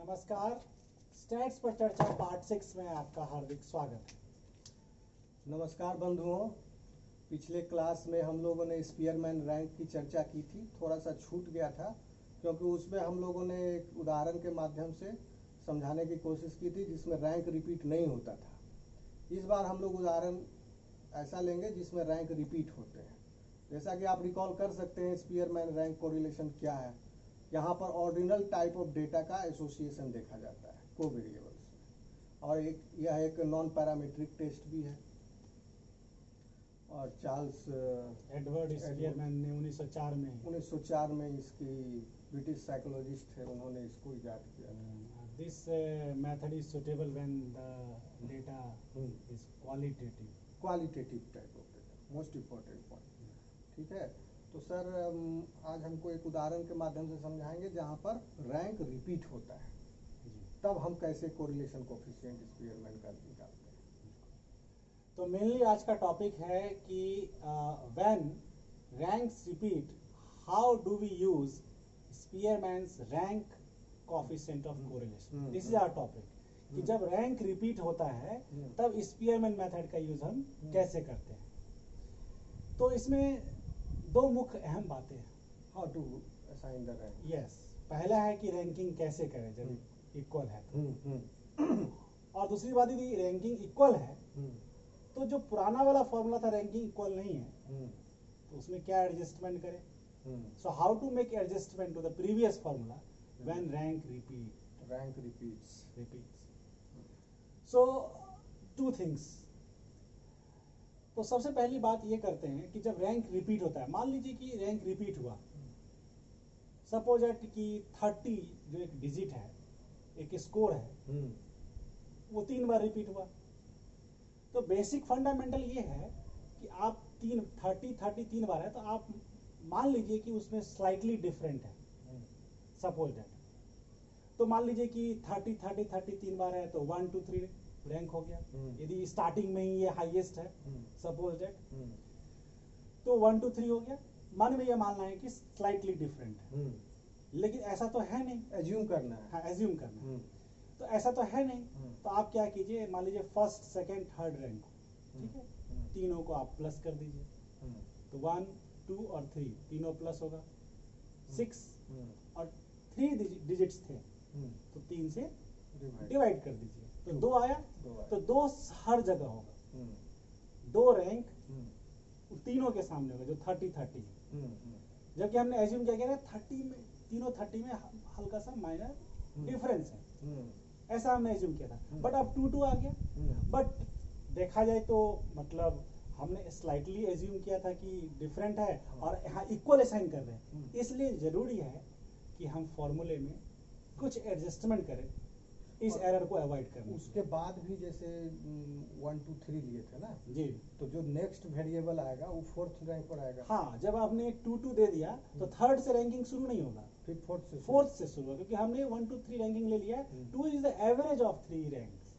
नमस्कार। स्टैट्स पर चर्चा पार्ट 6 में आपका हार्दिक स्वागत है। नमस्कार बंधुओं, पिछले क्लास में हम लोगों ने स्पीयरमैन रैंक की चर्चा की थी। थोड़ा सा छूट गया था क्योंकि उसमें हम लोगों ने एक उदाहरण के माध्यम से समझाने की कोशिश की थी जिसमें रैंक रिपीट नहीं होता था। इस बार हम लोग उदाहरण ऐसा लेंगे जिसमें रैंक रिपीट होते हैं। जैसा कि आप रिकॉल कर सकते हैं, स्पीयरमैन रैंक कोरिलेशन क्या है। यहाँ पर ऑर्डिनल टाइप ऑफ डेटा का एसोसिएशन देखा जाता है कोवेरिएबल्स में, और यह एक नॉन पैरामीट्रिक टेस्ट भी है। और चार्ल्स एडवर्ड स्पीयरमैन ने 1904 में इसकी ब्रिटिश साइकोलॉजिस्ट है, उन्होंने इसको इजाद किया था। This method is suitable when the data is qualitative type of data, most important point. ठीक है, तो सर आज हमको एक उदाहरण के माध्यम से समझाएंगे जहाँ पर रैंक रिपीट होता है, तब हम कैसे कोरिलेशन कोएफिशिएंट स्पीयरमैन का निकालते हैं। तो मेनली आज का टॉपिक है कि when ranks repeat, how do we use Spearman's rank coefficient of correlation. This is our topic कि जब रैंक रिपीट होता है तब स्पीयरमैन मेथड का यूज हम कैसे करते हैं। तो इसमें दो मुख्य अहम बातें हैं। How to assign the rank. Yes, पहला है कि रैंकिंग कैसे करें जब इक्वल है तो। और दूसरी बात यदि रैंकिंग इक्वल है तो जो पुराना वाला फॉर्मूला था रैंकिंग इक्वल नहीं है तो उसमें क्या एडजस्टमेंट करें। So how to make adjustment to the previous formula when rank repeats. So two things. तो सबसे पहली बात ये करते हैं कि जब रैंक रिपीट होता है, मान लीजिए कि रैंक रिपीट हुआ, सपोज एट कि 30 जो एक डिजिट है, एक स्कोर है, वो 3 बार रिपीट हुआ। तो बेसिक फंडामेंटल ये है कि आप 30 3 बार है तो आप मान लीजिए कि उसमें स्लाइटली डिफरेंट है, सपोज दैट। तो मान लीजिए कि 30 3 बार है तो 1 2 3 रैंक हो गया। यदि स्टार्टिंग में ही ये हाईएस्ट है, सपोज दैट, तो 1 2 3 हो गया। मन में ये मानना है कि स्लाइटली डिफरेंट है, लेकिन ऐसा तो है नहीं। एज्यूम करना है। हाँ, एज्यूम करना है। तो ऐसा तो है नहीं। तो आप क्या कीजिए, मान लीजिए फर्स्ट सेकंड थर्ड रैंक, ठीक है, तीनों को आप प्लस कर दीजिए। तो 1 2 और 3 तीनों प्लस होगा। 6 और 3 डिजिट्स थे तो 3 से डिवाइड कर दीजिए तो 2 आया। तो 2 हर जगह होगा। 2 रैंक तीनों के सामने होगा जो 30 30 है। जबकि हमने एज्यूम क्या किया, 30 में तीनों 30 में हल्का सा माइनर डिफरेंस है, ऐसा हमने एज्यूम किया था। बट अब 2 2 आ गया। बट देखा जाए तो मतलब हमने स्लाइटली एज्यूम किया था कि डिफरेंट है और यहाँ इक्वल असाइन कर रहे हैं। इसलिए जरूरी है कि हम फॉर्मूले में कुछ एडजस्टमेंट करें इस एरर को अवॉइड करना। उसके बाद भी जैसे 1 2 3 लिए थे ना जी, तो जो नेक्स्ट वेरिएबल आएगा वो 4th रैंक पर आएगा। हाँ, जब आपने 2 2 दे दिया तो थर्ड से रैंकिंग शुरू नहीं होगा, फिर फोर्थ से शुरू होगा, क्योंकि हमने 1 2 3 रैंकिंग ले लिया है। 2 is the average of 3 ranks.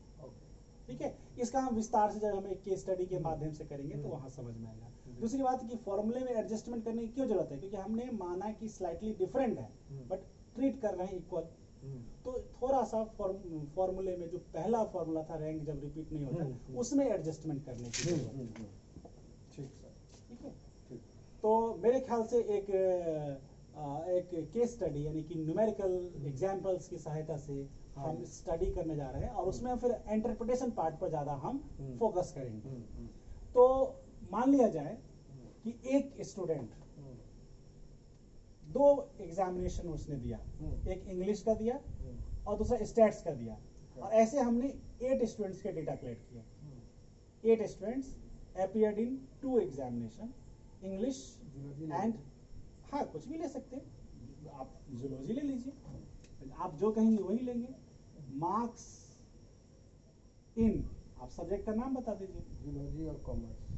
ठीक है, इसका हम विस्तार से जब हम एक केस स्टडी के माध्यम से करेंगे तो वहां समझ में आएगा। दूसरी बात कि फॉर्मूले में एडजस्टमेंट करने की क्यों जरूरत है, क्योंकि हमने माना कि स्लाइटली डिफरेंट है बट ट्रीट कर रहे हैं इक्वल। तो थोड़ा सा फॉर्मूले में जो पहला फॉर्मूला था रैंक जब रिपीट नहीं होता उसमें एडजस्टमेंट करने की जरूरत है। ठीक सर, ठीक है। तो मेरे ख्याल से एक केस स्टडी यानी कि न्यूमेरिकल एग्जांपल्स की सहायता से हम स्टडी करने जा रहे हैं और उसमें फिर इंटरप्रिटेशन पार्ट पर ज्यादा हम फोकस करेंगे। तो मान लिया जाए कि एक स्टूडेंट 2 एग्जामिनेशन उसने दिया, एक इंग्लिश का दिया और दूसरा स्टैट्स का दिया, और ऐसे हमने 8 स्टूडेंट्स के डेटा कलेक्ट किए। 8 students appeared in 2 examination, English and, हाँ कुछ भी ले सकते हैं, आप जूलॉजी ले लीजिए, आप जो कहेंगे वही लेंगे। मार्क्स इन, आप सब्जेक्ट का नाम बता दीजिए। जूलॉजी और कॉमर्स।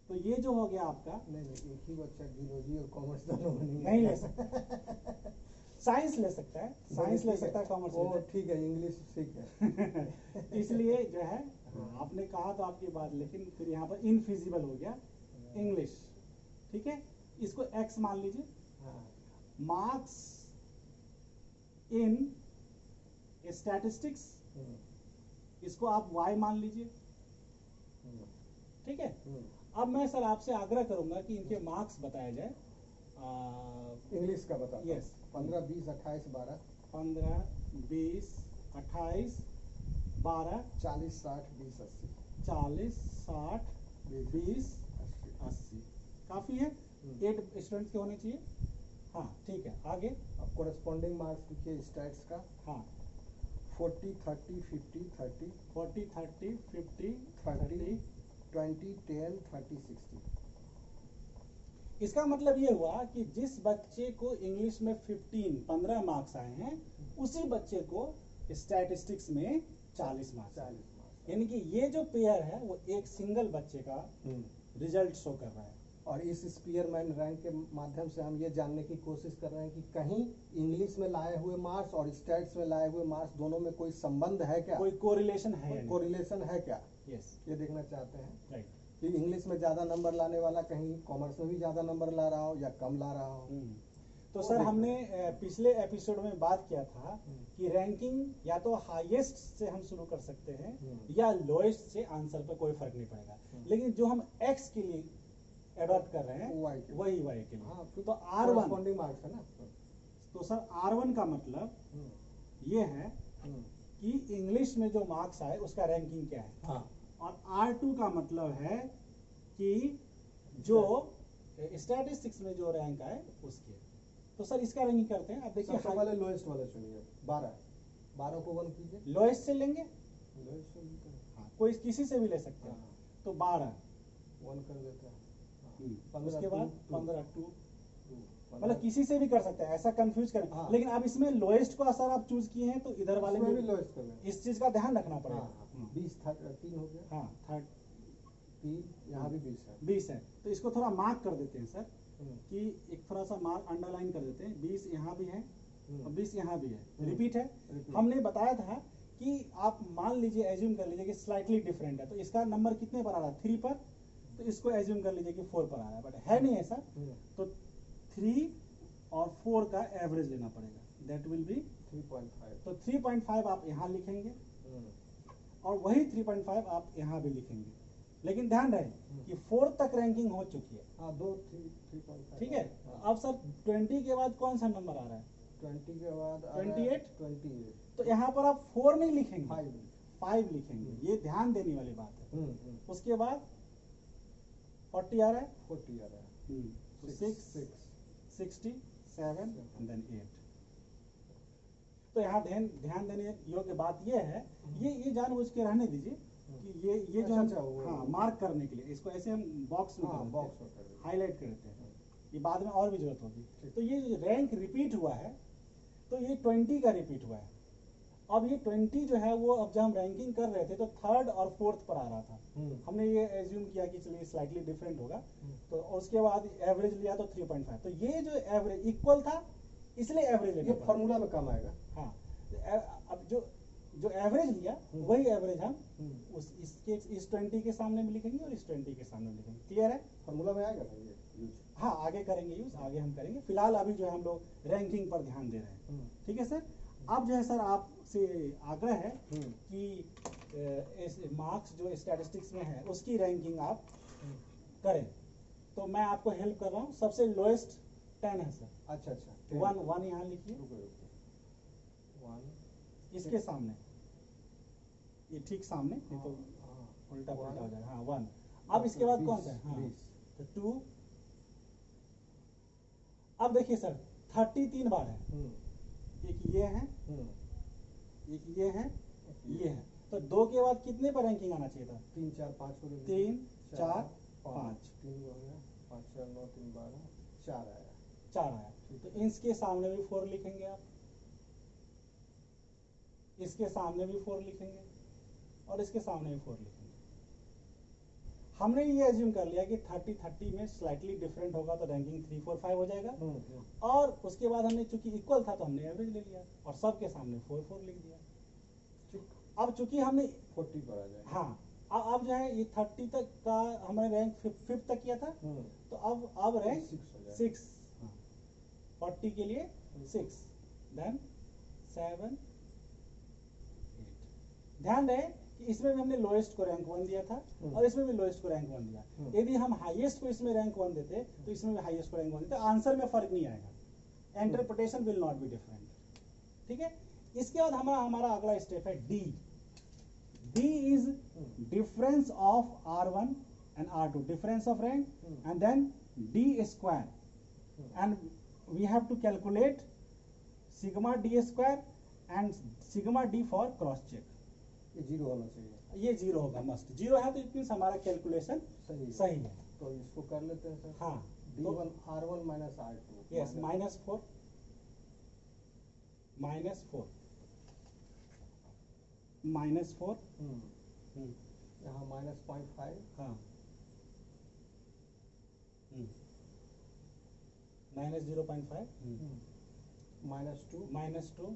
तो ये जो हो गया आपका, नहीं एक ही बच्चा जूलॉजी और कॉमर्स दोनों नहीं ले सकता। साइंस ले सकता है, साइंस ले सकता है, कॉमर्स ले सकता है। ठीक है, इंग्लिश ठीक है। इसलिए जो है आपने कहा तो आपकी बात, लेकिन फिर यहाँ पर इनफिजिबल हो गया इंग्लिश। ठीक है, इसको x मान लीजिए। मार्क्स इन स्टैटिस्टिक्स, इसको आप y मान लीजिए, ठीक है। अब मैं सर आपसे आग्रह करूंगा कि इनके मार्क्स बताया जाए। इंग्लिश का बता। यस। 15, 20, 28, 12, 15, 20, 28, 12, 40, 60, 20, 80, 40, 60, 20, 80 काफी है। 8 स्टूडेंट्स के होने चाहिए। हाँ ठीक है, आगे। अब कोरेस्पॉन्डिंग मार्क्स लिखिए स्टैट्स का। हाँ 40, 30, 50, 30, 40, 30, 50, 30, 30। 20, 10, 30, 60। इसका मतलब ये हुआ कि जिस बच्चे को इंग्लिश में 15 मार्क्स आए हैं, उसी बच्चे को स्टैटिस्टिक्स में 40 मार्क्स। 40 मार्क्स। यानी कि ये जो पेयर है वो एक सिंगल बच्चे का रिजल्ट शो कर रहा है। और इस स्पीयरमैन रैंक के माध्यम से हम ये जानने की कोशिश कर रहे हैं कि कहीं इंग्लिश में लाए हुए मार्क्स और स्टैट्स में लाए हुए मार्क्स दोनों में कोई संबंध है क्या, कोई कोरिलेशन है या नहीं? कोरिलेशन है क्या, यस, ये देखना चाहते हैं। राइट। कि इंग्लिश में ज्यादा नंबर लाने वाला कहीं कॉमर्स में भी ज्यादा नंबर ला रहा हो या कम ला रहा हो। तो सर हमने पिछले एपिसोड में बात किया था कि रैंकिंग या तो हाईएस्ट से हम शुरू कर सकते हैं या लोएस्ट से, आंसर पर कोई फर्क नहीं पड़ेगा। लेकिन जो हम एक्स के लिए एडॉप्ट कर रहे हैं वही वाई के लिए। हाँ, तो R1 कोरेस्पॉन्डिंग मार्क्स है ना। तो सर R1 का मतलब ये है कि इंग्लिश में जो मार्क्स आए उसका रैंकिंग क्या है। हाँ। और R2 का मतलब है कि जो स्टैटिस्टिक्स में जो रैंक आए उसके। तो सर इसका रैंकिंग करते हैं। अब देखिए सबसे पहले लोएस्ट वाला चुनिए। 12 को 1 कीजिए। लोएस्ट से लेंगे, लोएस्ट से लेते हैं। हाँ, कोई किसी से भी ले सकते हैं। हाँ। तो 12 1 कर देते हैं। उसके बाद 15 2, 2 मतलब किसी से भी कर सकते हैं, ऐसा कंफ्यूज करें। हाँ। लेकिन अब इसमें लोएस्ट को सर आप चूज किए हैं तो इधर वाले इसमें में भी लोएस्ट कर लेंगे। इस चीज का ध्यान रखना पड़ेगा। हाँ, 20 3 हो गया। हाँ 3 यहाँ भी 20 है। 20 है। तो इसको थोड़ा मार्क कर देते हैं सर, कि एक थोड़ा सा मार्क अंडरलाइन कर देते हैं। 20 यहाँ भी है और 20 यहाँ भी है। रिपीट है। हमने बताया था कि आप मान लीजिए, एज्यूम कर लीजिए कि स्लाइटली डिफरेंट है, तो इसका नंबर कितने पर आ रहा है, 3 पर। तो इसको एज्यूम कर लीजिए कि 4 पर आ रहा है, बट है नहीं ऐसा। तो 3 और 4 का एवरेज लेना पड़ेगा, दैट विल बी 3.5। तो 3.5 आप यहाँ लिखेंगे और वही 3.5 आप यहाँ भी लिखेंगे। लेकिन ध्यान रहे कि 4 तक रैंकिंग हो चुकी है। हाँ, 3.5 ठीक है। अब सर 20 के बाद कौन सा नंबर आ रहा है? 20 के बाद 28। तो यहाँ पर आप 4 नहीं लिखेंगे, 5 लिखेंगे। ये ध्यान देने वाली बात है। उसके बाद 40 आ रहा है, 40 आ रहा है। 6, 60, 7 एंड देन 8। तो यहाँ ध्यान देने योग्य बात ये है, ये जानबूझ के रहने दीजिए कि ये जो हाँ मार्क करने के लिए इसको ऐसे हम बॉक्स में हाईलाइट कर देते हैं। ये बाद में और भी जरूरत होगी। तो ये रैंक रिपीट हुआ है, तो ये 20 का रिपीट हुआ है। अब ये 20 जो है वो, अब जब हम रैंकिंग कर रहे थे तो 3rd और 4th पर आ रहा था। हमने ये एज्यूम किया कि चलिए स्लाइटली डिफरेंट होगा, तो उसके बाद एवरेज लिया तो 3.5। तो ये जो एवरेज इक्वल था, इसलिए एवरेज ये फॉर्मूला में काम आएगा। हाँ, अब जो एवरेज लिया वही एवरेज हम इस 20 के सामने भी लिखेंगे और इस 20 के सामने भी लिखेंगे। क्लियर है? फॉर्मूला में आएगा ना ये यूज? हाँ, आगे करेंगे यूज, आगे हम करेंगे। फिलहाल अभी जो है हम लोग रैंकिंग पर ध्यान दे रहे हैं। ठीक है सर। अब जो है सर आपसे आग्रह है कि मार्क्स जो स्टैटिस्टिक्स में है उसकी रैंकिंग आप करें। तो मैं आपको हेल्प कर रहा हूँ। सबसे लोएस्ट 10 है सर। अच्छा 1 यहाँ लिखिए। 1 इसके सामने, ये ठीक सामने, ये तो उल्टा पुल्टा हो जाएगा। हाँ 1। अब इसके बाद कौन सा है? हाँ, तो 2। अब देखिए सर 33 बार है। एक ये है, एक ये है, ये है। तो 2 के बाद कितने पर रैंकिंग आना चाहिए था? 3 4 5 3 4 5 3 हो गया। 5 4 9 3 12 4 आया। 4 आया। तो इसके सामने भी 4 लिखेंगे आप, इसके सामने भी 4 लिखेंगे और इसके सामने भी 4 लिखेंगे। हमने ये एज्यूम कर लिया कि 30 में स्लाइटली डिफरेंट होगा तो रैंकिंग 3 4 5 हो जाएगा। और उसके बाद हमने चूंकि इक्वल था तो हमने एवरेज ले लिया और सबके सामने 4 4 लिख दिया। अब चूंकि हमने 40 पर आ जाएगा। हाँ, अब जो है ये 30 तक का हमने रैंक 5th तक किया था, तो अब रैंक 6। 40 के लिए 6, देन 7 8। ध्यान रहे कि इसमें भी हमने लोएस्ट को रैंक 1 दिया था और इसमें भी लोएस्ट को रैंक 1 दिया। यदि हम हाईएस्ट को इसमें रैंक 1 देते तो इसमें भी हाईएस्ट को रैंक 1 देते, आंसर में फर्क नहीं आएगा, interpretation will not be different. ठीक है, इसके बाद हमारा अगला स्टेप है D. D is difference of R1 and R2, difference of rank, and then D square, and we have to calculate sigma D square and sigma D for cross check. ये 0 होना चाहिए, ये 0 होगा, मस्ट 0 है तो it means हमारा calculation सही है। तो इसको कर लेते हैं सर। हाँ, D1 R1 minus R2, yes, -4 -4 यहाँ -0.5, हाँ, -0.5 -2, -2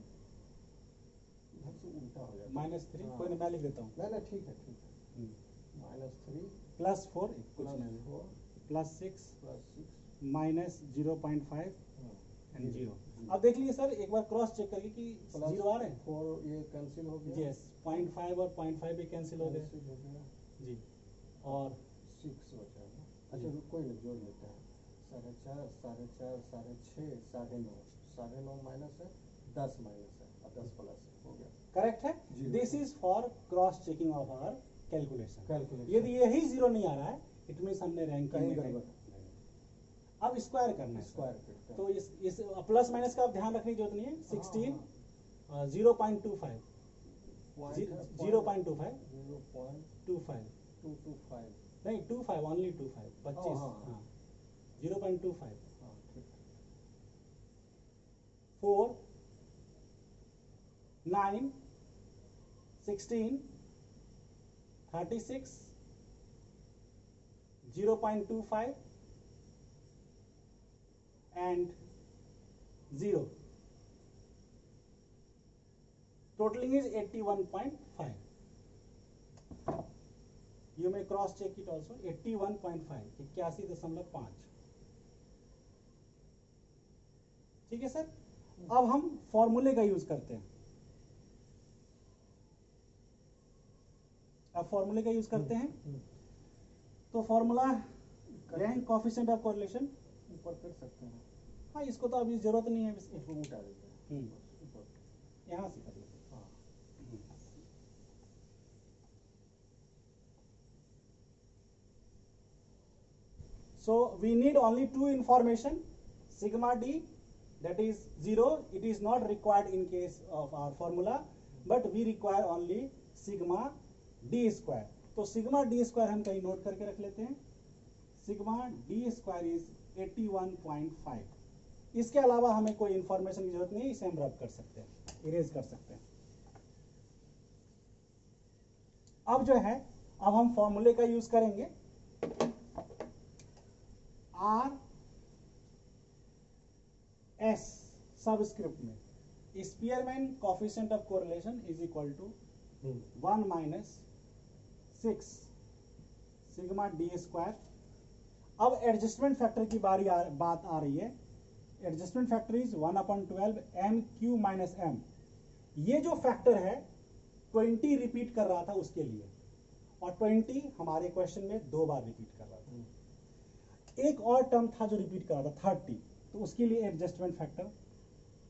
इधर से उल्टा हो जाता है, -3, कोई नहीं, मैं लिख देता हूँ, नहीं ठीक है -3 +4 कुछ नहीं, +4 +6 +6 -0.5 एंड 0। अब देख लीजिए सर, एक बार क्रॉस चेक करके कि 0 आ रहे हैं। 4 ये कैंसिल हो गया, यस, 0.5 और 0.5 भी कैंसिल हो गए कैंसिल हो गया, जी, और 6 बचा है। अच्छा कोई नहीं, जोड़ लेते हैं, 4.5 4.5 6.5 9.5 9.5 माइनस है, 10 माइनस है और 10 प्लस है, हो गया, करेक्ट है। जी। This is for cross checking of our calculation. Calculation. यदि यही 0 नहीं आ रहा है, इट मीन्स हमने रैंक कहीं गड़बड़। अब स्क्वायर करना है सर। स्क्वायर करते हैं। तो इस प्लस माइनस का आप ध्यान रखने की जरूरत नहीं है। 16 0.25 0.25 0.225 नहीं 25 ओनली 25 25 हाँ 0.25 4 9 16 36 0.25 and 0. Totaling is 81.5. You may cross check it also. 81.5 81.5। ठीक है सर। अब हम फॉर्मूले का यूज करते हैं। अब फॉर्मूले का यूज करते हैं। तो formula rank coefficient of correlation ऊपर कर सकते हैं। हाँ, इसको तो अभी जरूरत नहीं है, इसको उठा देते हैं, यहाँ से कर लेते हैं। So we need only two information, sigma d, that is 0. It is not required in case of our formula, but we require only sigma d square. तो sigma d square हम कहीं नोट करके रख लेते हैं। sigma d square is 81.5। इसके अलावा हमें कोई इंफॉर्मेशन की जरूरत नहीं है, इसे हम रब कर सकते हैं, इरेज कर सकते हैं। अब जो है, अब हम फॉर्मूले का यूज करेंगे। आर एस सबस्क्रिप्ट में Spearman coefficient of correlation is equal to 1 minus 6 sigma D square. अब एडजस्टमेंट फैक्टर की बात आ रही है। Adjustment factor is 1/12 M cube minus M. ये जो फैक्टर है 20 रिपीट कर रहा था उसके लिए, और 20 हमारे क्वेश्चन में 2 बार रिपीट कर रहा था। एक और टर्म था जो रिपीट कर रहा था 30, तो उसके लिए adjustment factor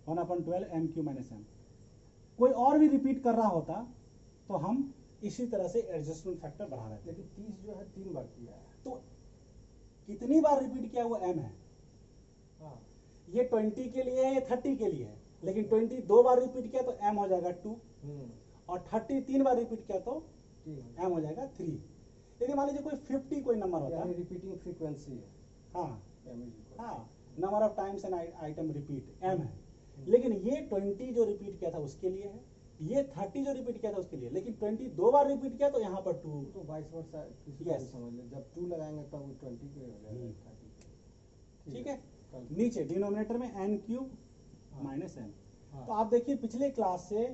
1/12 M cube minus M. कोई और भी रिपीट कर रहा होता तो हम इसी तरह से एडजस्टमेंट फैक्टर बढ़ा रहे थे। लेकिन 30 जो है 3 बार किया है, तो कितनी बार रिपीट किया वो एम है। हाँ, ये 20 के लिए है, ये 30 के लिए है, लेकिन 20 2 बार रिपीट किया तो एम हो जाएगा 2, और 30 3 बार रिपीट किया तो एम हो जाएगा 3। यदि मान लीजिए कोई 50 कोई नंबर होता है, रिपीटिंग फ्रीक्वेंसी है, हाँ हाँ, हाँ, number of times an item repeat M है, लेकिन ये 20 जो रिपीट किया था उसके लिए है, ये 30 जो रिपीट किया था उसके लिए, लेकिन 20 2 बार रिपीट किया तो यहाँ पर 2। तो 22 वर्षा Yes. समझ ले, जब 2 लगाएंगे तब वो 20 के हो जाएगा, 30 ठीक है। नीचे डिनोमिनेटर में एन क्यूब माइनस एन। तो आप देखिए पिछले क्लास से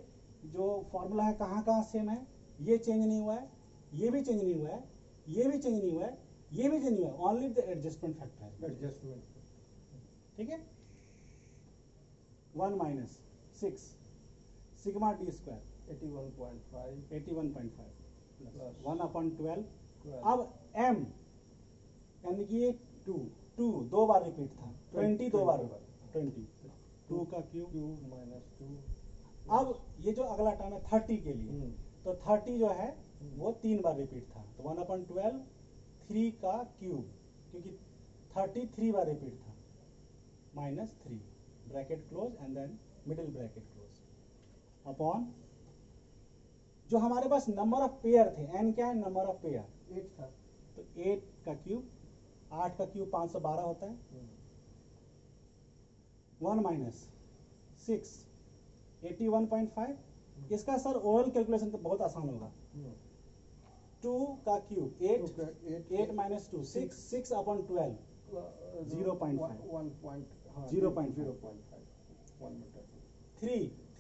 जो फॉर्मूला है कहाँ कहाँ सेम है, ये चेंज नहीं हुआ है, ये भी चेंज नहीं हुआ है, ये भी चेंज नहीं हुआ है, ये भी चेंज नहीं हुआ है, ओनली द एडजस्टमेंट फैक्टर है। एडजस्टमेंट, ठीक है। 1 minus 6 sigma D square 81.5 81.5 Plus 1/12। 12 अब m यानी कि ये 2 दो बार रिपीट था, 20 दो बार 20 2 का क्यूब। Cube minus 2। अब ये जो अगला टर्म है 30 के लिए, तो 30 जो है वो 3 बार रिपीट था, तो 1/12 3 का क्यूब, क्योंकि 30 3 बार रिपीट था, minus 3 bracket close and then middle bracket close upon जो हमारे पास नंबर ऑफ पेयर थे, n क्या है, नंबर ऑफ पेयर 8 था। तो 8 का क्यूब, 8 का क्यूब 512 होता है, 1 माइनस 6 81.5। इसका सर ओरल कैलकुलेशन तो बहुत आसान होगा, 2 का क्यूब 8 माइनस 2 6/12 0.5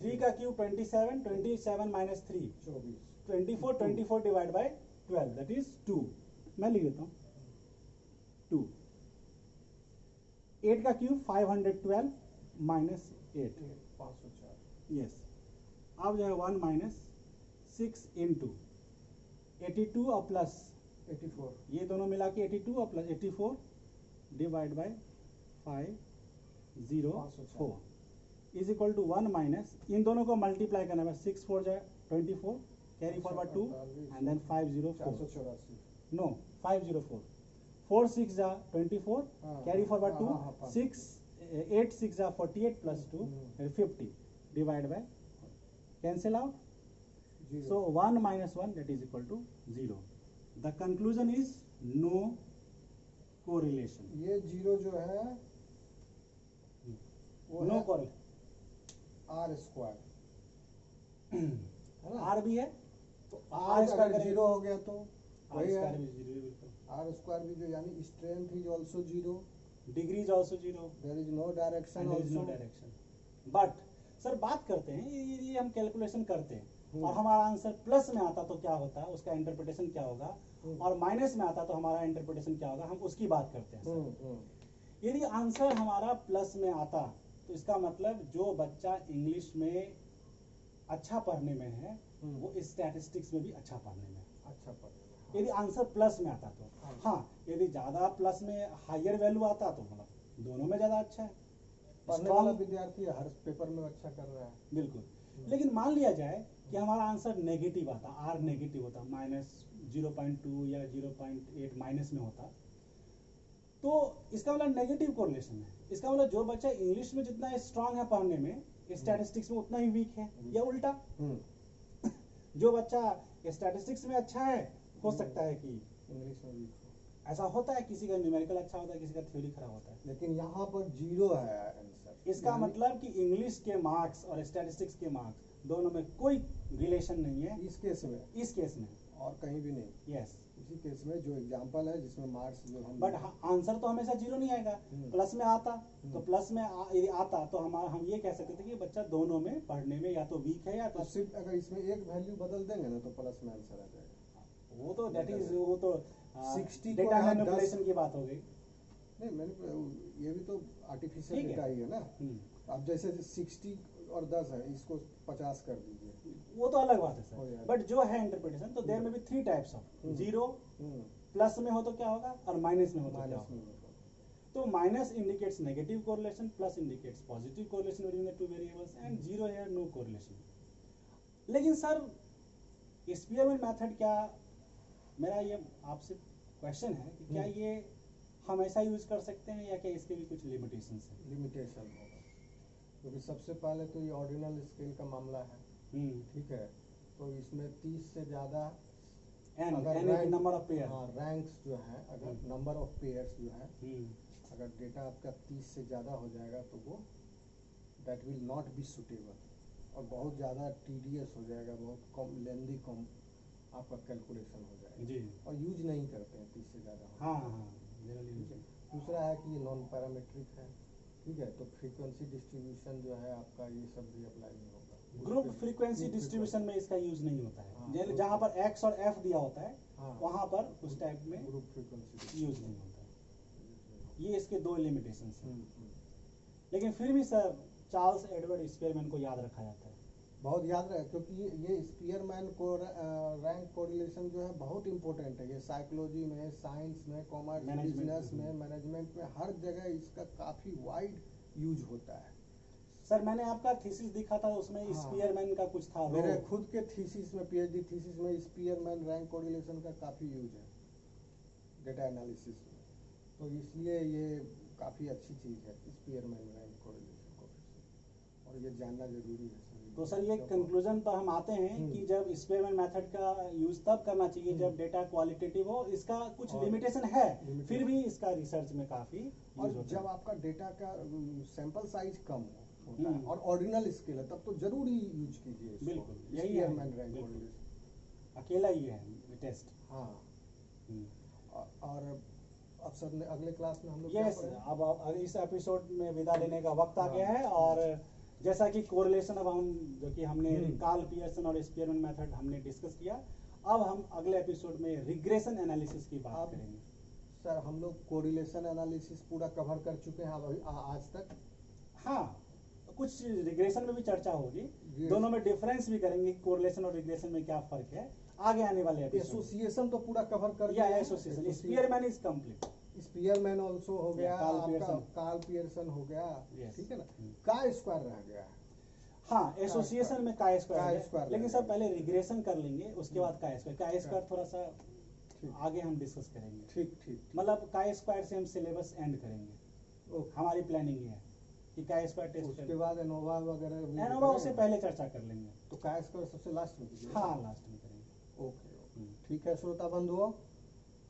3 का cube 27 minus 3 24 divide by 12 that is 2। मैं लिख देता हूँ 2। 8 का क्यूब 512 माइनस 8 504। यस। अब जो है 1 माइनस 6 इंटू 82 और प्लस 84 ये दोनों मिला के 82 और plus 84 divide by 504 is equal to 1 minus, इन दोनों को मल्टीप्लाई करना है, 6 4 जाए 24 carry forward 2 and then 504 484 no 504 4 6 जा 24 कैरी फॉरवर्ड 2 6 8 6 जा 48 plus 2 50 divide by cancel out, so 1 minus 1 that is equal to 0. The conclusion is no correlation. ये 0 जो है वो No है correlation. R स्क्वायर, R भी है तो R R स्क्वायर अगर 0 हो गया तो R वही है। स्क्वायर भी 0 बिल्कुल। R स्क्वायर भी जो यानी strength is also 0, Degree is also 0 there is no direction and there is no also. direction. But sir बात करते हैं, ये हम कैलकुलेशन करते हैं और हमारा आंसर प्लस में आता तो क्या होता है, उसका इंटरप्रिटेशन क्या होगा, और माइनस में आता तो हमारा इंटरप्रिटेशन क्या होगा, हम उसकी बात करते हैं सर। यदि आंसर हमारा प्लस में आता तो इसका मतलब जो बच्चा इंग्लिश में अच्छा पढ़ने में है वो स्टैटिस्टिक्स में भी अच्छा पढ़ने में है। अच्छा पढ़ेगा। यदि आंसर प्लस में आता तो हाँ, यदि ज्यादा प्लस में हायर वैल्यू आता तो मतलब दोनों में ज्यादा अच्छा है, पढ़ने वाला विद्यार्थी हर पेपर में अच्छा कर रहा है। बिल्कुल। लेकिन मान लिया जाए कि हमारा आंसर नेगेटिव आता, आर नेगेटिव होता, -0.2 या 0.8 माइनस में होता, तो इसका मतलब नेगेटिव कोरिलेशन है। इसका मतलब जो बच्चा इंग्लिश में जितना स्ट्रांग है पढ़ने में, स्टैटिस्टिक्स में उतना ही वीक है, या उल्टा जो बच्चा स्टैटिस्टिक्स में अच्छा है हो सकता है कि इंग्लिश में वीक हो। ऐसा होता है, किसी का न्यूमेरिकल अच्छा होता है, किसी का थ्योरी खराब होता है। लेकिन यहाँ पर 0 है आंसर। इसका मतलब कि इंग्लिश के मार्क्स और स्टैटिस्टिक्स के मार्क्स दोनों में कोई रिलेशन नहीं है इस केस में, इस केस में, और कहीं भी नहीं। यस। इसी केस में जो एग्जांपल है जिसमें मार्क्स जो हम बट आंसर तो हमेशा 0 नहीं आएगा, प्लस में आता तो प्लस में यदि आता तो हम ये कह सकते थे कि बच्चा दोनों में पढ़ने में या तो वीक है या तो तो सिर्फ अगर इसमें एक वैल्यू बदल देंगे ना तो प्लस में आंसर आ जाएगा। वो तो दैट इज वो तो 60 को डेटा यहाँ मैनिपुलेशन की बात हो गई। नहीं, मैंने ये भी तो आर्टिफिशियल ठीक है। डेटा ही है ना। अब जैसे 60 और 10 है, इसको 50 कर दीजिए, वो तो अलग बात है हो सर, जाएगा। बट जो है इंटरप्रिटेशन, तो देयर में भी 3 टाइप्स ऑफ 0 प्लस में हो तो क्या होगा और माइनस में हो तो क्या माइनस होगा। में होगा। तो minus indicates negative correlation, plus indicates positive correlation between the two variables, and 0 here no correlation. लेकिन सर स्पीयरमैन मेथड क्या, मेरा ये आपसे क्वेश्चन है कि क्या ये हमेशा यूज कर सकते हैं या क्या इसके भी कुछ लिमिटेशंस हैं? लिमिटेशन होगा, क्योंकि सबसे पहले तो ये ऑर्डिनल स्केल का मामला है, ठीक है। तो इसमें 30 से ज़्यादा नंबर ऑफ पेयर, रैंक्स जो है, अगर नंबर ऑफ पेयर्स जो है, अगर डेटा आपका 30 से ज़्यादा हो जाएगा तो वो that will not be suitable, और बहुत ज़्यादा टीडियस हो जाएगा, बहुत कम लेंदी कम आपका कैलकुलेशन हो जाएगा जी, और यूज नहीं करते हैं 30 से ज़्यादा। हाँ हाँ जनरली ठीक है। दूसरा है कि ये नॉन पैरामीट्रिक है, ठीक है। तो फ्रीक्वेंसी डिस्ट्रीब्यूशन जो है आपका, ये सब भी अप्लाई नहीं होगा। ग्रुप फ्रीक्वेंसी डिस्ट्रीब्यूशन में इसका यूज नहीं होता है। हाँ, जहाँ पर एक्स और एफ दिया होता है हाँ, वहां पर उस टाइप में ग्रुप फ्रीक्वेंसी यूज नहीं होता है। ये इसके 2 लिमिटेशंस हैं। लेकिन फिर भी सर चार्ल्स एडवर्ड स्पेयरमैन को याद रखा जाता है बहुत याद रहे, क्योंकि ये स्पीयरमैन को रैंक कोरिलेशन जो है बहुत इंपॉर्टेंट है। ये साइकोलॉजी में, साइंस में, कॉमर्स, बिजनेस में, मैनेजमेंट में, हर जगह इसका काफ़ी वाइड यूज होता है। सर मैंने आपका थीसिस दिखा था, उसमें हाँ। स्पीयरमैन का कुछ था। मेरे खुद के थीसिस में, पीएचडी थीसिस में स्पीयरमैन रैंक कोरिलेशन का काफ़ी यूज है डेटा एनालिसिस में, तो इसलिए ये काफ़ी अच्छी चीज़ है स्पीयरमैन रैंक कोरिलेशन कोएफिशिएंट, और ये जानना जरूरी है। तो सर ये कंक्लूजन पर हम आते हैं कि जब स्पीयरमैन मेथड का यूज तब करना चाहिए जब डेटा क्वालिटेटिव हो। इसका कुछ लिमिटेशन है, फिर भी इसका रिसर्च में काफी और जब आपका डेटा का सैंपल साइज कम होता है और ऑर्डिनल स्केल है, तब तो जरूरी यूज कीजिए। बिल्कुल यही है, स्पीयरमैन रैंक कोरिलेशन अकेला ही है टेस्ट। हाँ। और अब सर ने अगले क्लास में हम लोग यस, अब इस एपिसोड में विदा लेने का वक्त आ गया है। और जैसा कि कोरिलेशन अब हम जो कि हमने कार्ल पियर्सन और स्पीयरमैन मेथड हमने डिस्कस किया, अब हम अगले एपिसोड में रिग्रेशन एनालिसिस की बात करेंगे। सर हम लोग कोरिलेशन एनालिसिस पूरा कवर कर चुके हैं अभी आज तक। हाँ, कुछ रिग्रेशन में भी चर्चा होगी, दोनों में डिफरेंस भी करेंगे, कोरिलेशन और रिग्रेशन में क्या फर्क है आगे आने वाले एपिसोड। एसोसिएशन तो पूरा कवर कर दिया है। Association, Spearman is complete. Spearman also हो गया, कार्ल पियर्सन हो गया, ठीक है ना। का स्क्वायर रह गया। हाँ, एसोसिएशन में का स्क्वायर, लेकिन सब पहले रिग्रेशन कर लेंगे, उसके बाद का स्क्वायर थोड़ा सा आगे हम डिस्कस करेंगे। ठीक ठीक, मतलब का स्क्वायर से हम सिलेबस एंड करेंगे। हमारी प्लानिंग ये है कि का स्क्वायर टेस्ट, उसके बाद एनोवा वगैरह, एनोवा उससे पहले चर्चा कर लेंगे। तो का स्क्वायर सबसे लास्ट में कीजिए। हाँ, लास्ट में करेंगे। ओके, ठीक है श्रोता बंधुओं,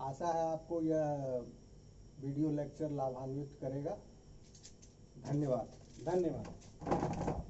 आशा है आपको यह वीडियो लेक्चर लाभान्वित करेगा। धन्यवाद। धन्यवाद।